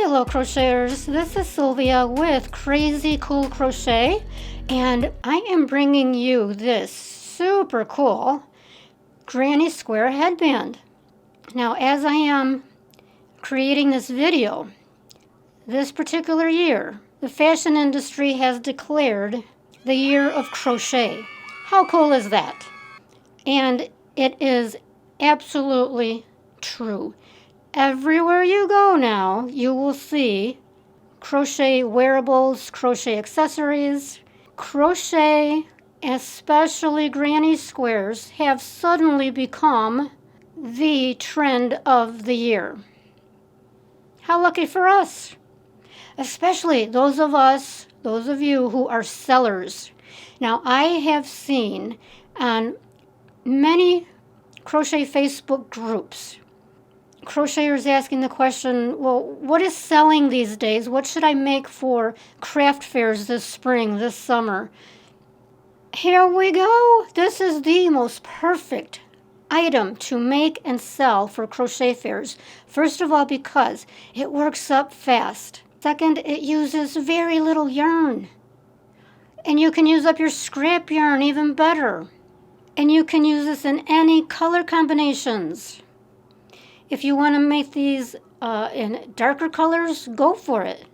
Hello crocheters, this is Sylvia with Crazy Cool Crochet, and I am bringing you this super cool Granny Square Headband. Now, as I am creating this video, this particular year, the fashion industry has declared the year of crochet. How cool is that? And it is absolutely true. Everywhere you go now, you will see crochet wearables, crochet accessories. Crochet, especially granny squares, have suddenly become the trend of the year. How lucky for us! Especially those of you who are sellers. Now, I have seen on many crochet Facebook groups, crocheters asking the question, well, what is selling these days? What should I make for craft fairs this spring, this summer? Here we go. This is the most perfect item to make and sell for crochet fairs. First of all, because it works up fast. Second, it uses very little yarn. And you can use up your scrap yarn even better. And you can use this in any color combinations. If you want to make these in darker colors, go for it.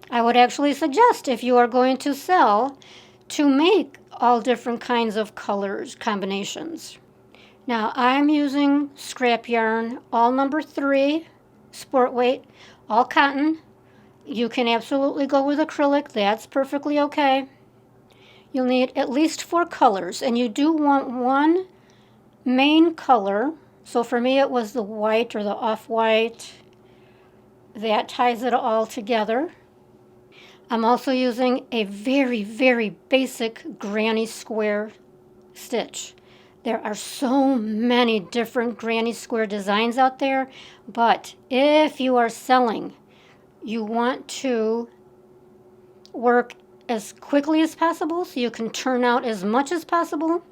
I would actually suggest, if you are going to sell, to make all different kinds of colors combinations. Now, I'm using scrap yarn, all number 3, sport weight, all cotton. You can absolutely go with acrylic. That's perfectly okay. You'll need at least 4 colors, and you do want one main color. So for me, it was the white or the off-white. That ties it all together. I'm also using a very, very basic granny square stitch. There are so many different granny square designs out there, but if you are selling, you want to work as quickly as possible so you can turn out as much as possible.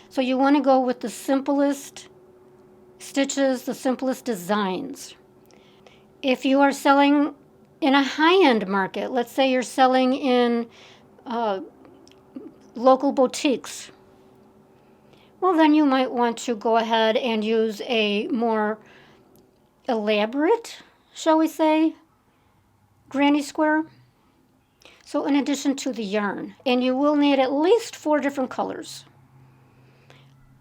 So you want to go with the simplest stitches, the simplest designs. If you are selling in a high-end market, let's say you're selling in local boutiques, well, then you might want to go ahead and use a more elaborate, shall we say, granny square. So in addition to the yarn, and you will need at least 4 different colors.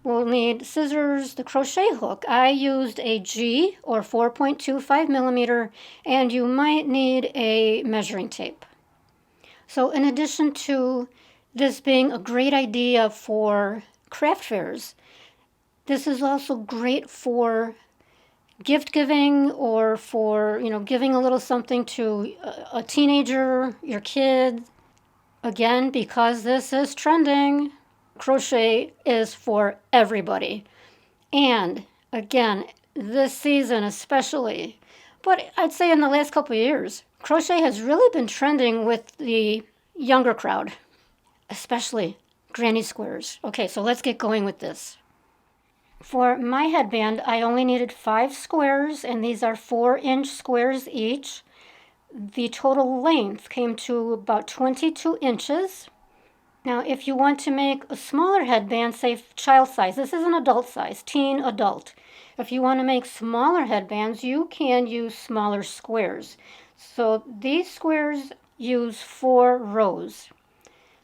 We'll need scissors, the crochet hook. I used a G or 4.25 millimeter, and you might need a measuring tape. So in addition to this being a great idea for craft fairs, this is also great for gift giving or for, giving a little something to a teenager, your kid. Again, because this is trending, crochet is for everybody. And again, this season especially, but I'd say in the last couple of years, crochet has really been trending with the younger crowd, especially granny squares. Okay, so let's get going with this. For my headband, I only needed 5 squares, and these are 4-inch squares each. The total length came to about 22 inches. Now, if you want to make a smaller headband, say child size, this is an adult size, teen, adult. If you want to make smaller headbands, you can use smaller squares. So these squares use 4 rows.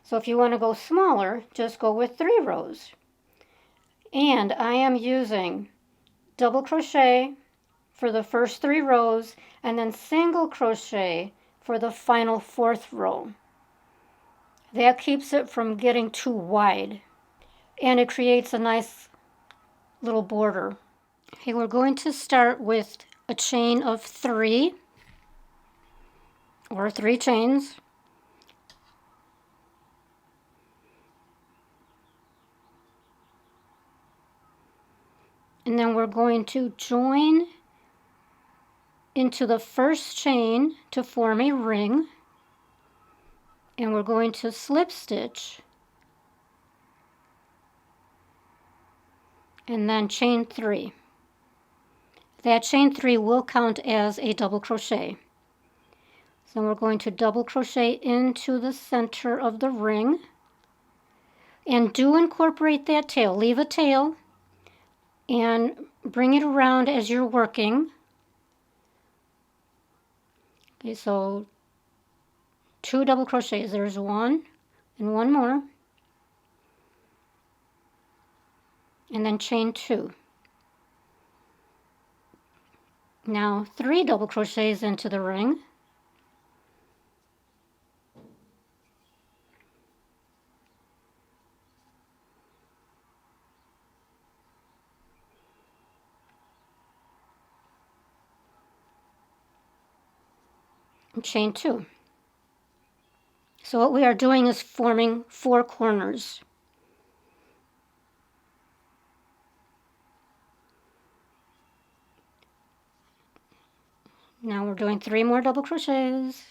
So if you want to go smaller, just go with 3 rows. And I am using double crochet for the first 3 rows and then single crochet for the final 4th row. That keeps it from getting too wide, and it creates a nice little border. Okay, we're going to start with a chain of 3 or 3 chains. And then we're going to join into the first chain to form a ring. And we're going to slip stitch and then chain 3. that chain 3 will count as a double crochet. So we're going to double crochet into the center of the ring. And do incorporate that tail. Leave a tail and bring it around as you're working. Okay, so 2 double crochets. There's 1 and 1 more. And then chain 2. Now 3 double crochets into the ring. And chain 2. So what we are doing is forming 4 corners. Now we're doing 3 more double crochets.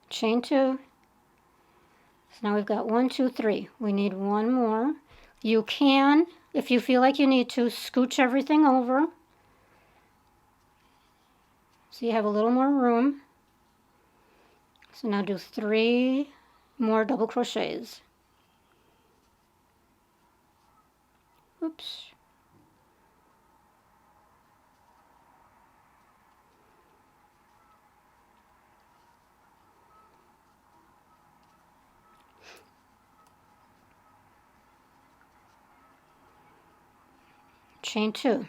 Chain 2. So now we've got 1, 2, 3. We need 1 more. You can, if you feel like you need to, scooch everything over so you have a little more room. So now do 3 more double crochets. Oops. Chain 2.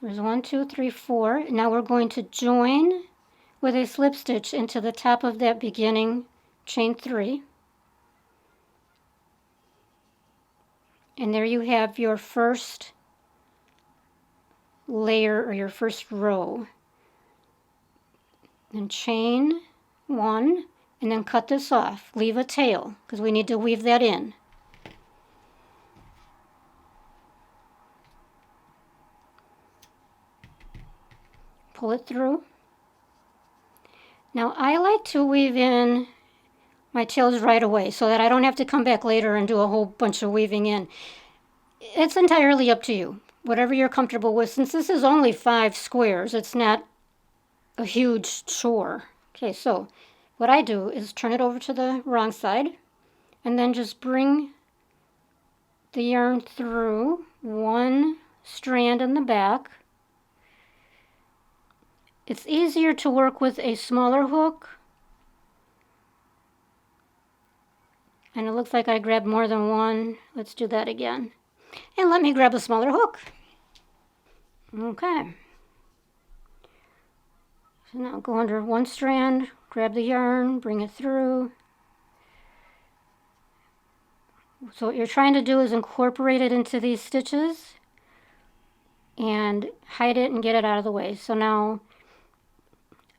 There's 1, 2, 3, 4. Now we're going to join with a slip stitch into the top of that beginning chain 3. And there you have your first layer or your first row. And chain 1 and then cut this off. Leave a tail because we need to weave that in. Pull it through. Now I like to weave in my tails right away so that I don't have to come back later and do a whole bunch of weaving in. It's entirely up to you, whatever you're comfortable with. Since this is only 5 squares, it's not a huge chore. Okay, so what I do is turn it over to the wrong side and then just bring the yarn through 1 strand in the back. It's easier to work with a smaller hook. And it looks like I grabbed more than 1. Let's do that again. And let me grab a smaller hook. Okay. So now go under 1 strand, grab the yarn, bring it through. So what you're trying to do is incorporate it into these stitches and hide it and get it out of the way. So now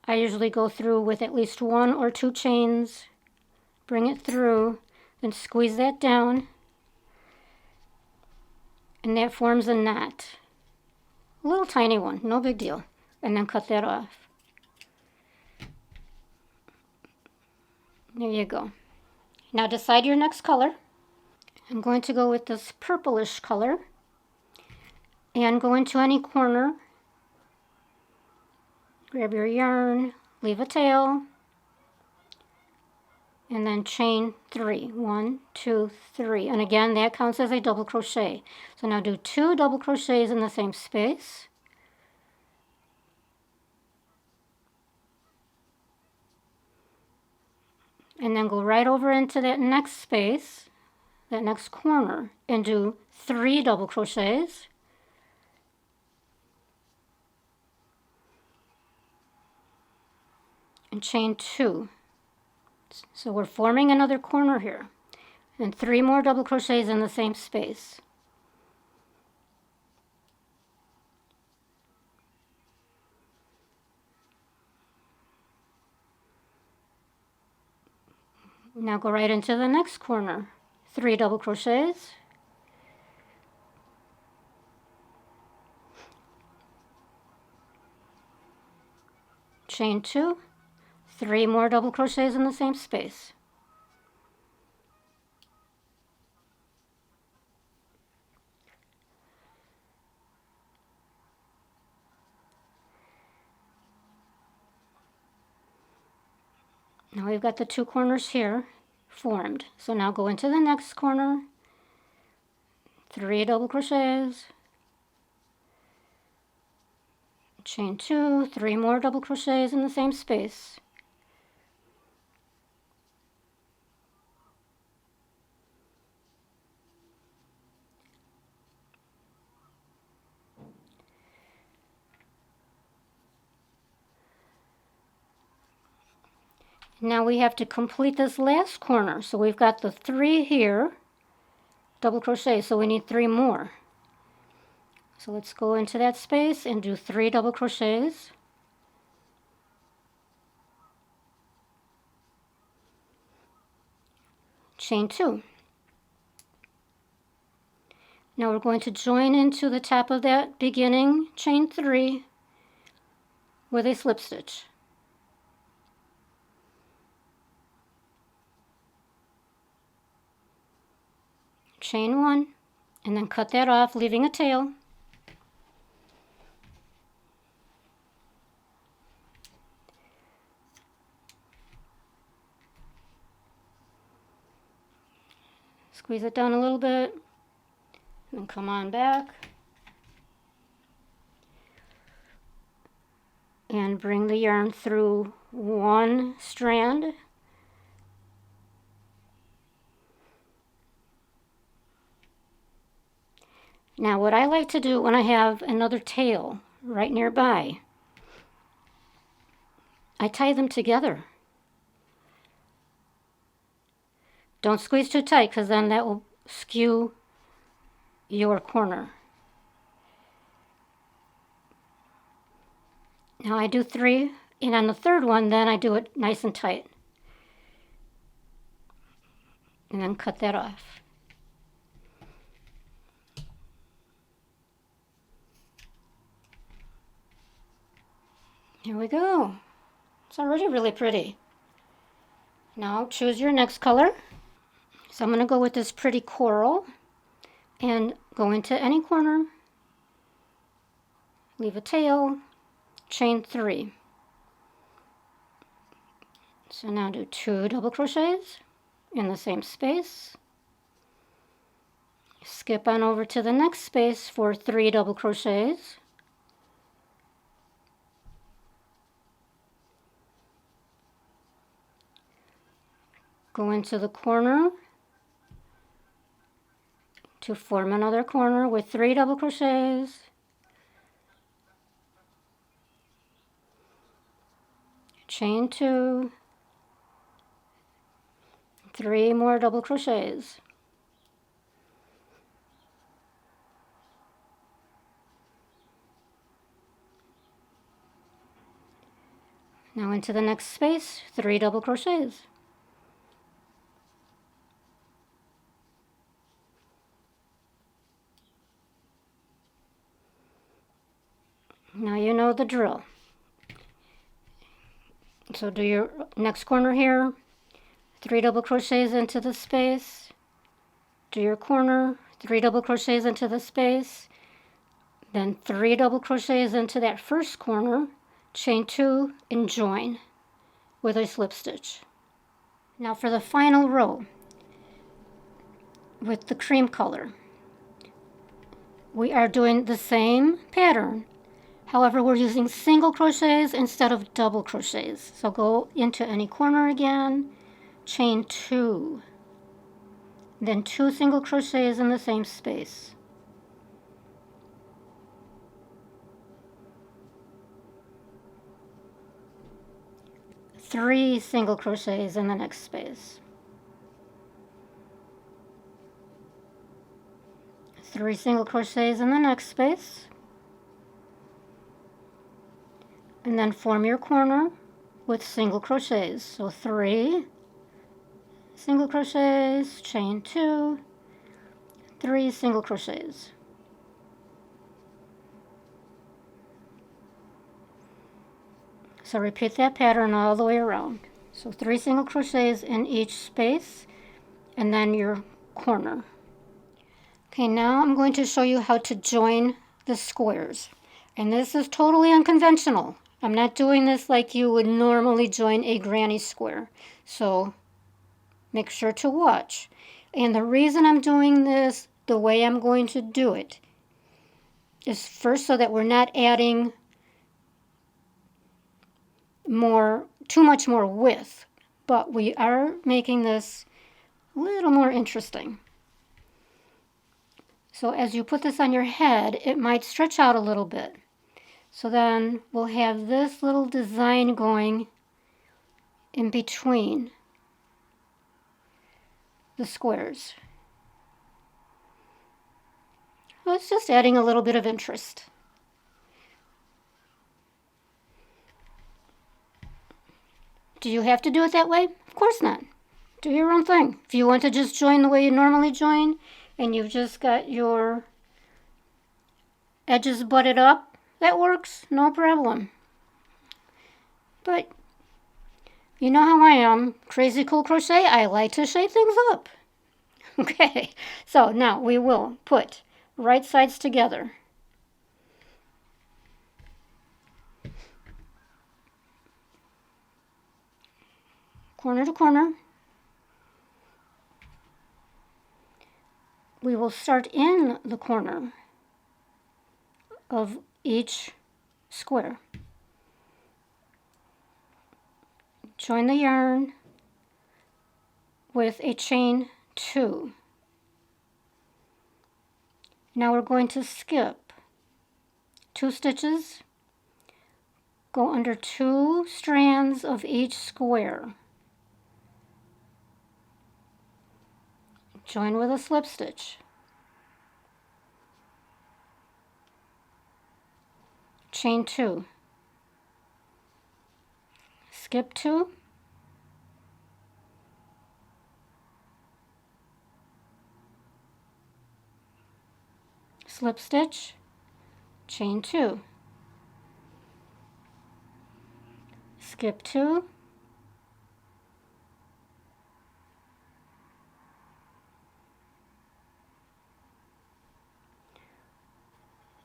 I usually go through with at least 1 or 2 chains, bring it through, then squeeze that down, and that forms a knot. A little tiny one, no big deal. And then cut that off. There you go. Now decide your next color. I'm going to go with this purplish color and go into any corner. Grab your yarn, leave a tail, and then chain 3. 1, 2, 3. And again, that counts as a double crochet. So now do 2 double crochets in the same space. And then go right over into that next space, that next corner, and do 3 double crochets. And chain 2. So we're forming another corner here. And 3 more double crochets in the same space. Now go right into the next corner. 3 double crochets. Chain 2. 3 more double crochets in the same space. Now we've got the two corners here formed. So now go into the next corner, 3 double crochets, chain 2, 3 more double crochets in the same space. Now we have to complete this last corner. So we've got the 3 here, double crochet, so we need 3 more. So let's go into that space and do 3 double crochets. Chain 2. Now we're going to join into the top of that beginning chain 3 with a slip stitch. Chain 1, and then cut that off, leaving a tail. Squeeze it down a little bit, and come on back. And bring the yarn through one strand. Now what I like to do when I have another tail right nearby, I tie them together. Don't squeeze too tight because then that will skew your corner. Now I do 3, and on the third one then I do it nice and tight. And then cut that off. Here we go. It's already really pretty. Now choose your next color. So I'm going to go with this pretty coral and go into any corner, leave a tail, chain 3. So now do 2 double crochets in the same space. Skip on over to the next space for 3 double crochets. Go into the corner to form another corner with 3 double crochets. Chain 2, 3 more double crochets. Now into the next space, 3 double crochets. Now you know the drill. So do your next corner here, 3 double crochets into the space, do your corner, 3 double crochets into the space, then 3 double crochets into that first corner, chain 2 and join with a slip stitch. Now for the final row with the cream color, we are doing the same pattern. However, we're using single crochets instead of double crochets. So go into any corner again, chain 2, then 2 single crochets in the same space. Three single crochets in the next space. 3 single crochets in the next space. And then form your corner with single crochets. So 3 single crochets, chain 2, 3 single crochets. So repeat that pattern all the way around. So 3 single crochets in each space, and then your corner. Okay, now I'm going to show you how to join the squares. And this is totally unconventional. I'm not doing this like you would normally join a granny square. So make sure to watch. And the reason I'm doing this the way I'm going to do it is first so that we're not adding too much more width, but we are making this a little more interesting. So as you put this on your head, it might stretch out a little bit. So then we'll have this little design going in between the squares. Well, it's just adding a little bit of interest. Do you have to do it that way? Of course not. Do your own thing. If you want to just join the way you normally join, and you've just got your edges butted up, that works, no problem. But you know how I am, crazy cool crochet, I like to shake things up. Okay, so now we will put right sides together. Corner to corner. We will start in the corner of each square. Join the yarn with a chain 2. Now we're going to skip 2 stitches, go under 2 strands of each square, join with a slip stitch, chain 2, skip 2, slip stitch, chain 2, skip 2,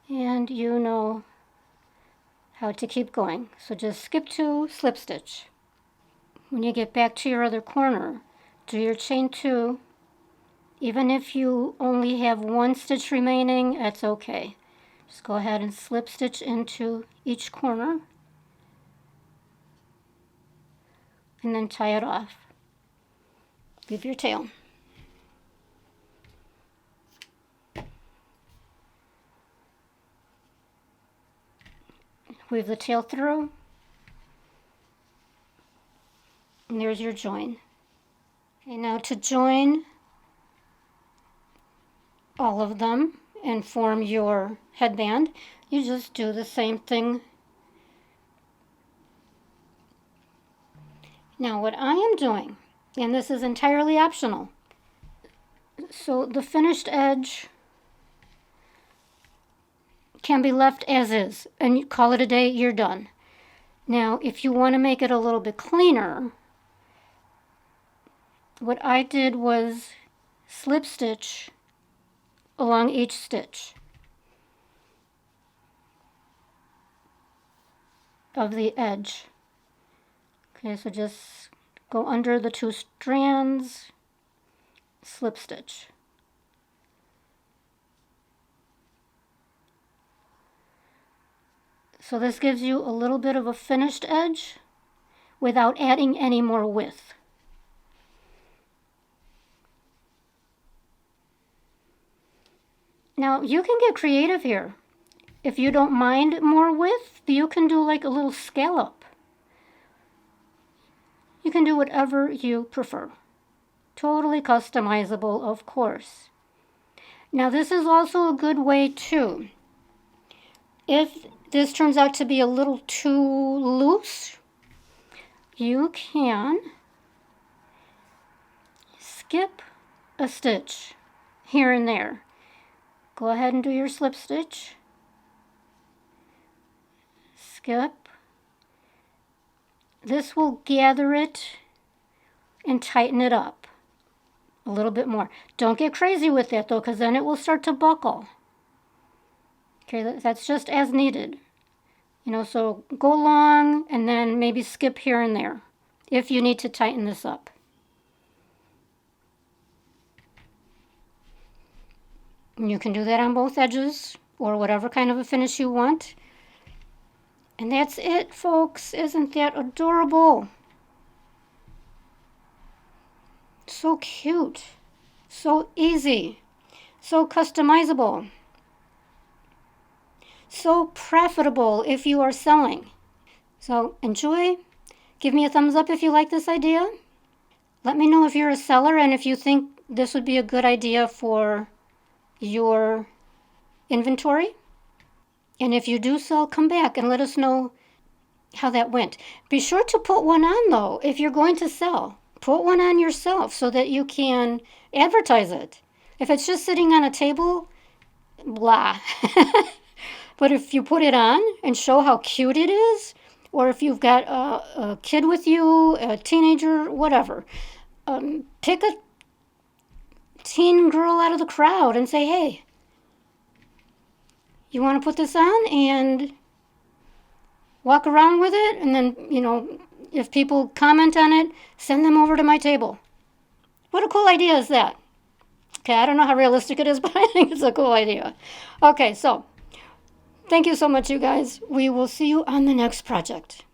and you know how to keep going. So just skip 2, slip stitch. When you get back to your other corner, do your chain 2. Even if you only have 1 stitch remaining, that's okay. Just go ahead and slip stitch into each corner and then tie it off. Leave your tail. Weave the tail through, and there's your join. Okay, now to join all of them and form your headband, you just do the same thing. Now what I am doing, and this is entirely optional, so the finished edge can be left as is, and you call it a day, you're done. Now, if you want to make it a little bit cleaner, what I did was slip stitch along each stitch of the edge. Okay, so just go under the 2 strands, slip stitch. So this gives you a little bit of a finished edge without adding any more width. Now you can get creative here. If you don't mind more width, you can do like a little scallop. You can do whatever you prefer. Totally customizable, of course. Now this is also a good way too. If this turns out to be a little too loose, you can skip a stitch here and there. Go ahead and do your slip stitch, skip. This will gather it and tighten it up a little bit more. Don't get crazy with that though, because then it will start to buckle. Okay, that's just as needed. You know, so go long and then maybe skip here and there if you need to tighten this up. And you can do that on both edges or whatever kind of a finish you want. And that's it, folks. Isn't that adorable? So cute. So easy. So customizable. So profitable if you are selling. So enjoy. Give me a thumbs up if you like this idea. Let me know if you're a seller and if you think this would be a good idea for your inventory. And if you do sell, come back and let us know how that went. Be sure to put one on though if you're going to sell. Put one on yourself so that you can advertise it. If it's just sitting on a table, blah. But if you put it on and show how cute it is, or if you've got a kid with you, a teenager, whatever, pick a teen girl out of the crowd and say, hey, you want to put this on and walk around with it? And then, you know, if people comment on it, send them over to my table. What a cool idea is that? Okay, I don't know how realistic it is, but I think it's a cool idea. Okay, so thank you so much, you guys. We will see you on the next project.